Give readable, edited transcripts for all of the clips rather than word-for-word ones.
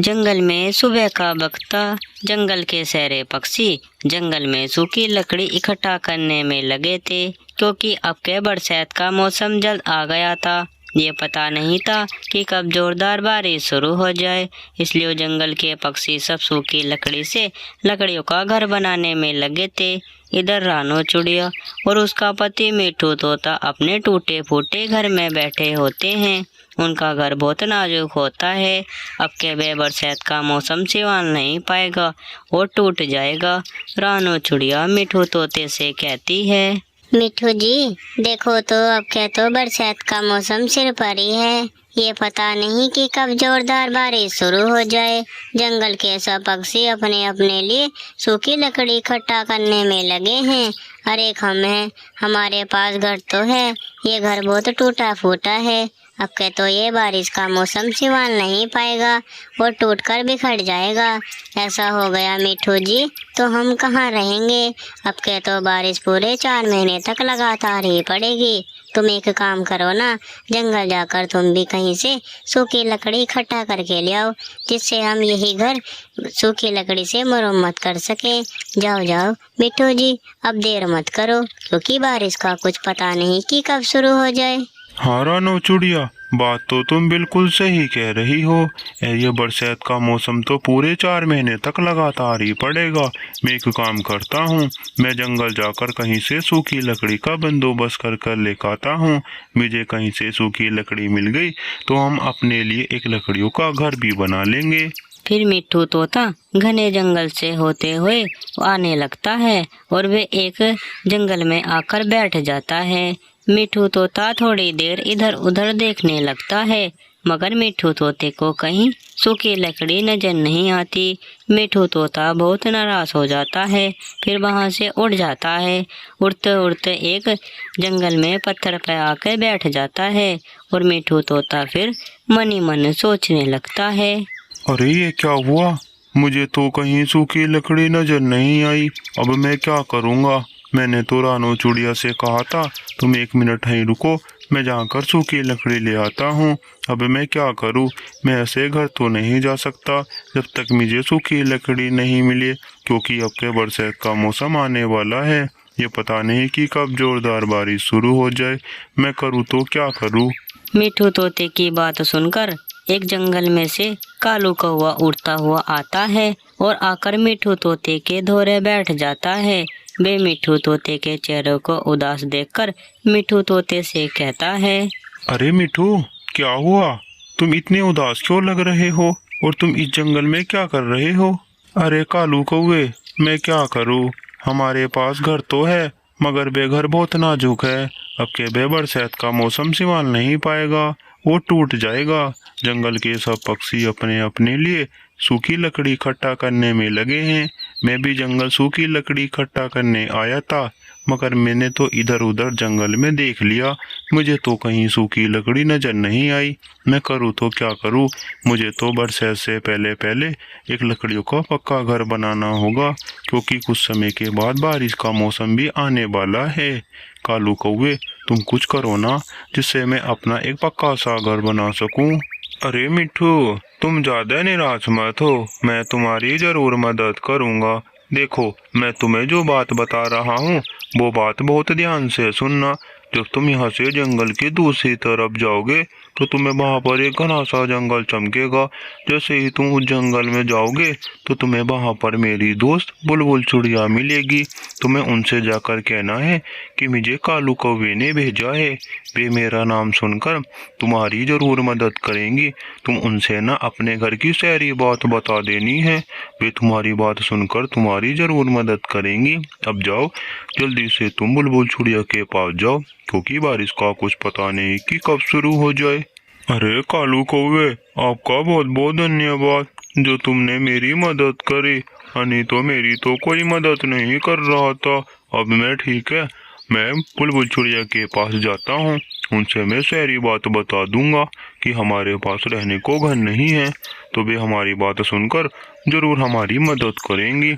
जंगल में सुबह का वक्त था। जंगल के सारे पक्षी जंगल में सूखी लकड़ी इकट्ठा करने में लगे थे, क्योंकि अब के बरसात का मौसम जल्द आ गया था। ये पता नहीं था कि कब जोरदार बारिश शुरू हो जाए, इसलिए जंगल के पक्षी सब सूखी लकड़ी से लकड़ियों का घर बनाने में लगे थे। इधर रानो चिड़िया और उसका पति मिट्ठू तोता अपने टूटे फूटे घर में बैठे होते हैं। उनका घर बहुत नाजुक होता है। अब के वे बरसात का मौसम संभाल नहीं पाएगा और टूट जाएगा। रानो चिड़िया मिट्ठू तोते से कहती है, मिट्ठू जी, देखो तो अब क्या तो बरसात का मौसम सिर पर ही है। ये पता नहीं कि कब जोरदार बारिश शुरू हो जाए। जंगल के सब पक्षी अपने अपने लिए सूखी लकड़ी इकट्ठा करने में लगे हैं। अरे हम हैं, हमारे पास घर तो है, ये घर बहुत टूटा फूटा है। अब के तो ये बारिश का मौसम संभाल नहीं पाएगा और टूटकर बिखर जाएगा। ऐसा हो गया मिट्ठू जी तो हम कहाँ रहेंगे। अब के तो बारिश पूरे 4 महीने तक लगातार ही पड़ेगी। तुम एक काम करो ना, जंगल जाकर तुम भी कहीं से सूखी लकड़ी इकट्ठा करके ले आओ, जिससे हम यही घर सूखी लकड़ी से मरम्मत कर सकें। जाओ जाओ मिट्ठू जी, अब देर मत करो, क्योंकि बारिश का कुछ पता नहीं कि कब शुरू हो जाए। हाँ रानो चिड़िया, बात तो तुम बिल्कुल सही कह रही हो। ये बरसात का मौसम तो पूरे 4 महीने तक लगातार ही पड़ेगा। मैं एक काम करता हूँ, मैं जंगल जाकर कहीं से सूखी लकड़ी का बंदोबस्त कर लेकर आता हूँ। मुझे कहीं से सूखी लकड़ी मिल गई तो हम अपने लिए एक लकड़ियों का घर भी बना लेंगे। फिर मिट्ठू तोता घने जंगल से होते हुए आने लगता है और वे एक जंगल में आकर बैठ जाता है। मिट्ठू तोता थोड़ी देर इधर उधर देखने लगता है, मगर मिट्ठू तोते को कहीं सूखी लकड़ी नजर नहीं आती। मिट्ठू तोता बहुत नाराज हो जाता है, फिर वहां से उड़ जाता है। उड़ते उड़ते एक जंगल में पत्थर पर आकर बैठ जाता है और मिट्ठू तोता फिर मन ही मन सोचने लगता है, अरे ये क्या हुआ, मुझे तो कहीं सूखी लकड़ी नजर नहीं आई। अब मैं क्या करूँगा। मैंने तो रानो चिड़िया से कहा था तुम 1 मिनट ही रुको, मैं जाकर सूखी लकड़ी ले आता हूँ। अब मैं क्या करूँ, मैं ऐसे घर तो नहीं जा सकता जब तक मुझे सूखी लकड़ी नहीं मिले, क्योंकि अब के बरसात का मौसम आने वाला है। ये पता नहीं कि कब जोरदार बारिश शुरू हो जाए। मैं करूँ तो क्या करूँ। मिट्ठू तोते की बात सुनकर एक जंगल में से कालू कौवा उड़ता हुआ आता है और आकर मिट्ठू तोते के धोरे बैठ जाता है। वे मिट्ठू तोते के चेहरे को उदास देखकर मिट्ठू तोते से कहता है, अरे मिट्ठू, क्या हुआ, तुम इतने उदास क्यों लग रहे हो और तुम इस जंगल में क्या कर रहे हो। अरे कालू कौवे, मैं क्या करूँ, हमारे पास घर तो है, मगर वे घर बहुत नाजुक है। अब के बे बरसात का मौसम संभाल नहीं पाएगा, वो टूट जाएगा। जंगल के सब पक्षी अपने अपने लिए सूखी लकड़ी इकट्ठा करने में लगे हैं। मैं भी जंगल सूखी लकड़ी इकट्ठा करने आया था, मगर मैंने तो इधर उधर जंगल में देख लिया, मुझे तो कहीं सूखी लकड़ी नजर नहीं आई। मैं करूँ तो क्या करूँ। मुझे तो बरसात से पहले पहले एक लकड़ियों का पक्का घर बनाना होगा, क्योंकि कुछ समय के बाद बारिश का मौसम भी आने वाला है। कालू कौवे, तुम कुछ करो ना, जिससे मैं अपना एक पक्का सा घर बना सकूं। अरे मिट्ठू, तुम ज्यादा निराश मत हो, मैं तुम्हारी जरूर मदद करूंगा। देखो, मैं तुम्हें जो बात बता रहा हूँ वो बात बहुत ध्यान से सुनना। जब तुम यहाँ से जंगल की दूसरी तरफ जाओगे तो तुम्हें वहाँ पर एक घना सा जंगल चमकेगा। जैसे ही तुम उस जंगल में जाओगे तो तुम्हें वहाँ पर मेरी दोस्त बुलबुल चिड़िया मिलेगी। तुम्हें उनसे जाकर कहना है कि मुझे कालू कौवे ने भेजा है। वे मेरा नाम सुनकर तुम्हारी जरूर मदद करेंगी। तुम उनसे ना अपने घर की सारी बात बता देनी है, वे तुम्हारी बात सुनकर तुम्हारी जरूर मदद करेंगी। अब जाओ, जल्दी से तुम बुलबुल चिड़िया के पास जाओ, क्योंकि बारिश का कुछ पता नहीं कि कब शुरू हो जाए। अरे कालू कौवे, आपका बहुत बहुत धन्यवाद जो तुमने मेरी मदद करी, नहीं तो मेरी तो कोई मदद नहीं कर रहा था। अब मैं ठीक है, मैं बुलबुल चिड़िया के पास जाता हूँ, उनसे मैं सारी बात बता दूंगा कि हमारे पास रहने को घर नहीं है, तो वे हमारी बात सुनकर जरूर हमारी मदद करेंगी।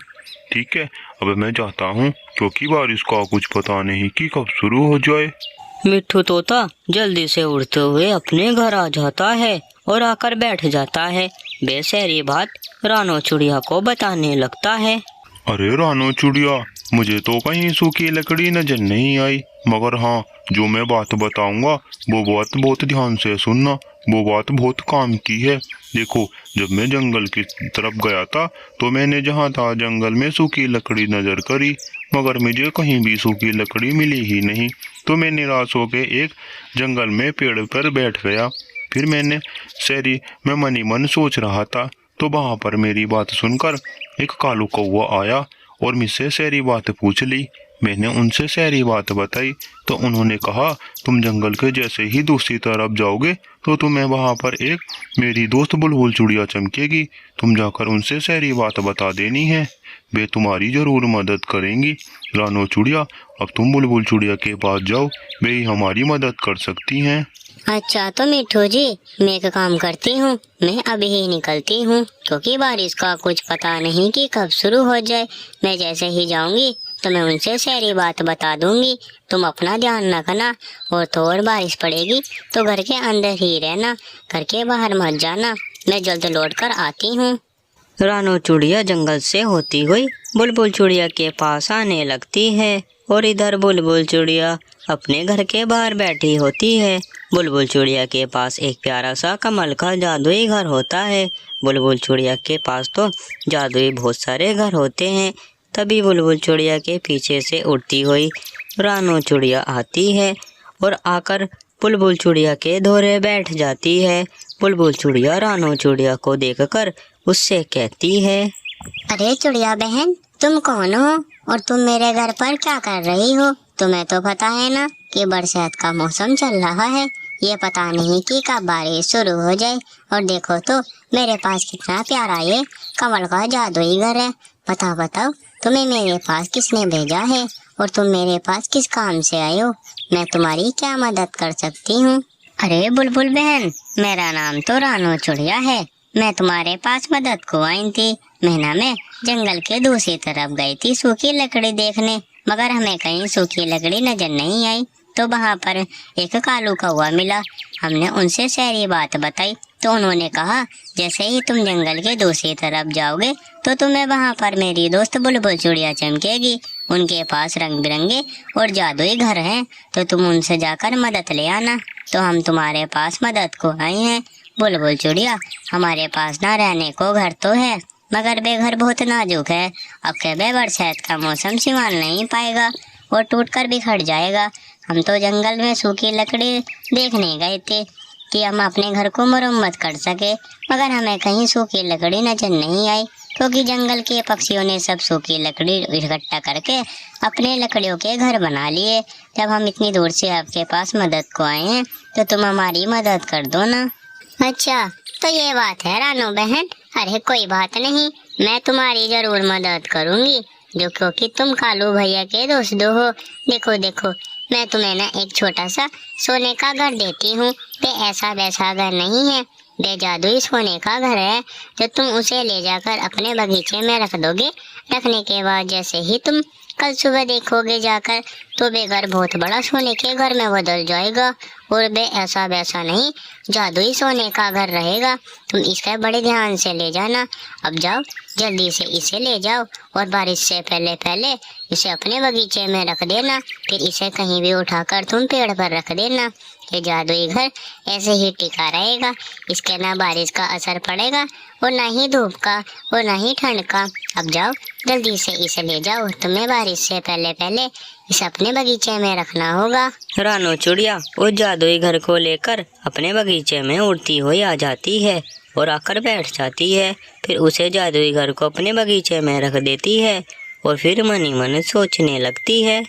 ठीक है, अब मैं जाता हूँ, क्योंकि बारिश का कुछ पता नहीं कि कब शुरू हो जाए। मिट्ठू तोता जल्दी से उड़ते हुए अपने घर आ जाता है और आकर बैठ जाता है। बेसहरी बात रानो चिड़िया को बताने लगता है। अरे रानो चिड़िया, मुझे तो कहीं सूखी लकड़ी नजर नहीं आई, मगर हाँ, जो मैं बात बताऊंगा वो बात बहुत ध्यान से सुनना, वो बात बहुत काम की है। देखो, जब मैं जंगल की तरफ गया था तो मैंने जहाँ था जंगल में सूखी लकड़ी नजर करी, मगर मुझे कहीं भी सूखी लकड़ी मिली ही नहीं। तो मैं निराश होकर एक जंगल में पेड़ पर बैठ गया। फिर मैं मनी मन सोच रहा था, तो वहाँ पर मेरी बात सुनकर एक कालू कौवा आया और मुझसे सारी बात पूछ ली। मैंने उनसे सारी बात बताई तो उन्होंने कहा, तुम जंगल के जैसे ही दूसरी तरफ जाओगे तो तुम्हें वहाँ पर एक मेरी दोस्त बुलबुल चुड़िया चमकेगी। तुम जाकर उनसे सारी बात बता देनी है, वे तुम्हारी जरूर मदद करेंगी। रानो चुड़िया, अब तुम बुलबुल चुड़िया के पास जाओ, वे ही हमारी मदद कर सकती हैं। अच्छा तो मिठू जी, मैं एक काम करती हूँ, मैं अभी ही निकलती हूँ, क्योंकि बारिश का कुछ पता नहीं कि कब शुरू हो जाए। मैं जैसे ही जाऊंगी तो मैं उनसे सारी बात बता दूंगी। तुम अपना ध्यान रखना, और तो और बारिश पड़ेगी तो घर के अंदर ही रहना, घर के बाहर मत जाना। मैं जल्द लौट कर आती हूँ। रानो चिड़िया जंगल से होती हुई बुलबुल चिड़िया के पास आने लगती है, और इधर बुलबुल चिड़िया अपने घर के बाहर बैठी होती है। बुलबुल चिड़िया के पास एक प्यारा सा कमल का जादुई घर होता है। बुलबुल चिड़िया के पास तो जादुई बहुत सारे घर होते हैं। तभी बुलबुल चिड़िया के पीछे से उड़ती हुई रानो चिड़िया आती है और आकर बुलबुल चिड़िया के धोरे बैठ जाती है। बुलबुल चिड़िया रानो चिड़िया को देखकर उससे कहती है, अरे चिड़िया बहन, तुम कौन हो और तुम मेरे घर पर क्या कर रही हो? तुम्हें तो पता है ना कि बरसात का मौसम चल रहा है, ये पता नहीं कि कब बारिश शुरू हो जाए। और देखो तो मेरे पास कितना प्यारा ये कमल का जादुई घर है। बताओ तुम्हें मेरे पास किसने भेजा है और तुम मेरे पास किस काम से आए हो? मैं तुम्हारी क्या मदद कर सकती हूँ? अरे बुलबुल बहन, मेरा नाम तो रानो चिड़िया है। मैं तुम्हारे पास मदद को आई थी। मैं जंगल के दूसरी तरफ गई थी सूखी लकड़ी देखने, मगर हमें कहीं सूखी लकड़ी नजर नहीं आई। तो वहाँ पर एक कालू कौवा मिला। हमने उनसे सारी बात बताई तो उन्होंने कहा, जैसे ही तुम जंगल के दूसरी तरफ जाओगे तो तुम्हें वहाँ पर मेरी दोस्त बुलबुल चुड़िया चमकेगी। उनके पास रंग बिरंगे और जादुई घर हैं, तो तुम उनसे जाकर मदद ले आना। तो हम तुम्हारे पास मदद को आए हैं। बुलबुल चुड़िया, हमारे पास ना रहने को घर तो है, मगर वे घर बहुत नाजुक है। अब के बरसात का मौसम संभाल नहीं पाएगा और टूट कर बिखर जाएगा। हम तो जंगल में सूखी लकड़ी देखने गए थे कि हम अपने घर को मरम्मत कर सके, मगर हमें कहीं सूखी लकड़ी नजर नहीं आई, क्योंकि जंगल के पक्षियों ने सब सूखी लकड़ी इकट्ठा करके अपने लकड़ियों के घर बना लिए। जब हम इतनी दूर से आपके पास मदद को आए हैं तो तुम हमारी मदद कर दो ना। अच्छा तो ये बात है रानो बहन। अरे कोई बात नहीं, मैं तुम्हारी जरूर मदद करूंगी, जो क्योंकि तुम कालू भैया के दोस्त हो। देखो मैं तुम्हें ना एक छोटा सा सोने का घर देती हूँ। वे ऐसा वैसा घर नहीं है, वे जादुई सोने का घर है, जो तुम उसे ले जाकर अपने बगीचे में रख दोगे। रखने के बाद जैसे ही तुम कल सुबह देखोगे जाकर, तो वे घर बहुत बड़ा सोने के घर में बदल जाएगा, और वे ऐसा वैसा नहीं, जादुई सोने का घर रहेगा। तुम इसका बड़े ध्यान से ले जाना। अब जाओ, जल्दी से इसे ले जाओ और बारिश से पहले इसे अपने बगीचे में रख देना। फिर इसे कहीं भी उठाकर तुम पेड़ पर रख देना। ये जादुई घर ऐसे ही टिका रहेगा, इसके ना बारिश का असर पड़ेगा और ना ही धूप का और ना ही ठंड का। अब जाओ, जल्दी से इसे ले जाओ, तुम्हें बारिश से पहले इसे अपने बगीचे में रखना होगा। रानो चिड़िया उस जादुई घर को लेकर अपने बगीचे में उड़ती हुई आ जाती है और आकर बैठ जाती है। फिर उसे जादुई घर को अपने बगीचे में रख देती है और फिर मन ही मन सोचने लगती है,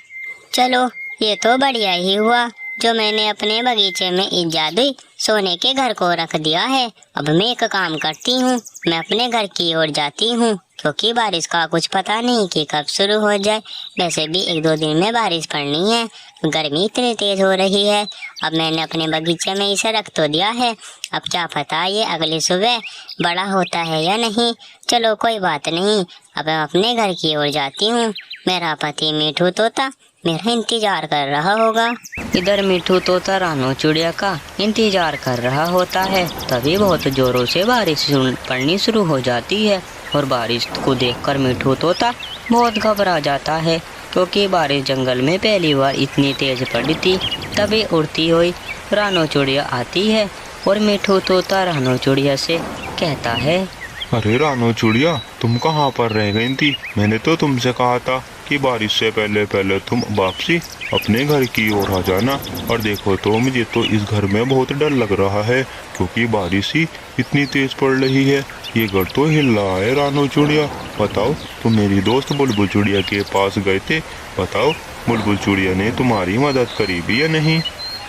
चलो ये तो बढ़िया ही हुआ जो मैंने अपने बगीचे में इस जादुई सोने के घर को रख दिया है। अब मैं एक काम करती हूँ, मैं अपने घर की ओर जाती हूँ, क्योंकि बारिश का कुछ पता नहीं कि कब शुरू हो जाए। वैसे भी 1-2 दिन में बारिश पड़नी है, गर्मी इतनी तेज हो रही है। अब मैंने अपने बगीचे में इसे रख तो दिया है, अब क्या पता ये अगली सुबह बड़ा होता है या नहीं। चलो कोई बात नहीं, अब मैं अपने घर की ओर जाती हूँ। मेरा पति मीठू तोता मेरा इंतजार कर रहा होगा। इधर मिठू तोता रानो चिड़िया का इंतजार कर रहा होता है। तभी बहुत जोरों से बारिश पड़नी शुरू हो जाती है और बारिश को देखकर मिठू तोता बहुत घबरा जाता है, क्योंकि बारिश जंगल में पहली बार इतनी तेज पड़ी थी। तभी उड़ती हुई रानो चिड़िया आती है और मिठू तोता रानो चिड़िया से कहता है, अरे रानो चिड़िया, तुम कहाँ पर रह गई थी? मैंने तो तुमसे कहा था कि बारिश से पहले पहले तुम वापसी अपने घर की ओर आ जाना। और देखो तो मुझे तो इस घर में बहुत डर लग रहा है, क्योंकि बारिश ही इतनी तेज पड़ रही है। ये घर तो हिल रहा है। रानो चिड़िया, बताओ, तुम मेरी दोस्त बुलबुल चिड़िया के पास गए थे, बताओ बुलबुल चिड़िया ने तुम्हारी मदद करी भी या नहीं?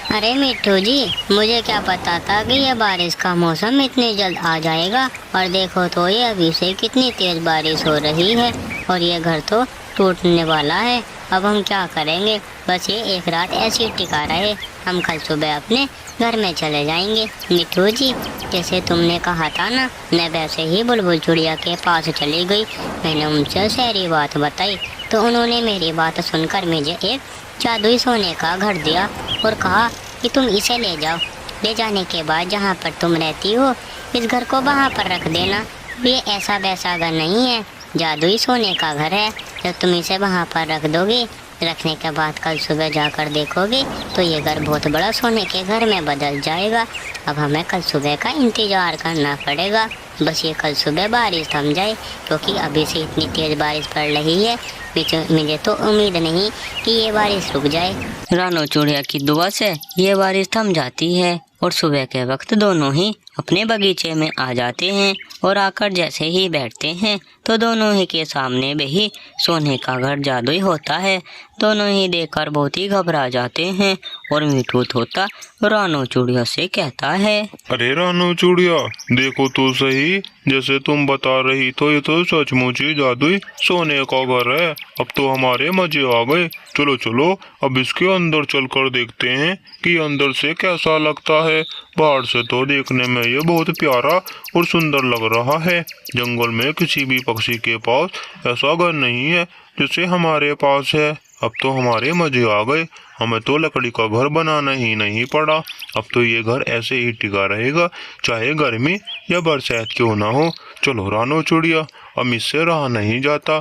अरे मिट्टू जी, मुझे क्या पता था कि ये बारिश का मौसम इतनी जल्द आ जाएगा। और देखो तो ये अभी से कितनी तेज बारिश हो रही है और ये घर तो टूटने वाला है। अब हम क्या करेंगे? बस ये एक रात ऐसे ही टिका रहे, हम कल सुबह अपने घर में चले जाएंगे। मिट्टू जी, जैसे तुमने कहा था ना, मैं वैसे ही बुलबुल चिड़िया के पास चली गई। मैंने उनसे सारी बात बताई तो उन्होंने मेरी बात सुनकर मुझे एक जादुई सोने का घर दिया और कहा कि तुम इसे ले जाओ। ले जाने के बाद जहाँ पर तुम रहती हो, इस घर को वहाँ पर रख देना। ये ऐसा वैसा घर नहीं है, जादुई सोने का घर है। जब तुम इसे वहाँ पर रख दोगे, रखने के बाद कल सुबह जाकर देखोगे तो ये घर बहुत बड़ा सोने के घर में बदल जाएगा। अब हमें कल सुबह का इंतजार करना पड़ेगा। बस ये कल सुबह बारिश थम जाए, क्योंकि अभी से इतनी तेज़ बारिश पड़ रही है। मुझे तो उम्मीद नहीं कि ये बारिश रुक जाए। रानो चिड़िया की दुआ से ये बारिश थम जाती है और सुबह के वक्त दोनों ही अपने बगीचे में आ जाते हैं। और आकर जैसे ही बैठते हैं तो दोनों ही के सामने वही सोने का घर जादुई होता है। दोनों ही देखकर बहुत ही घबरा जाते हैं और मिठू तोता रानो चिड़िया से कहता है, अरे रानो चिड़िया, देखो तो सही, जैसे तुम बता रही तो ये तो सचमुच ही जादुई सोने का घर है। अब तो हमारे मजे आ गए। चलो चलो, अब इसके अंदर चलकर देखते हैं कि अंदर से कैसा लगता है। बाहर से तो देखने में ये बहुत प्यारा और सुंदर लग रहा है। जंगल में किसी भी पक्षी के पास ऐसा घर नहीं है जैसे हमारे पास है। अब तो हमारे मजे आ गए, हमें तो लकड़ी का घर बनाना ही नहीं पड़ा। अब तो ये घर ऐसे ही टिका रहेगा, चाहे गर्मी या बरसात क्यों ना हो। चलो रानो चिड़िया, अब इससे रहा नहीं जाता।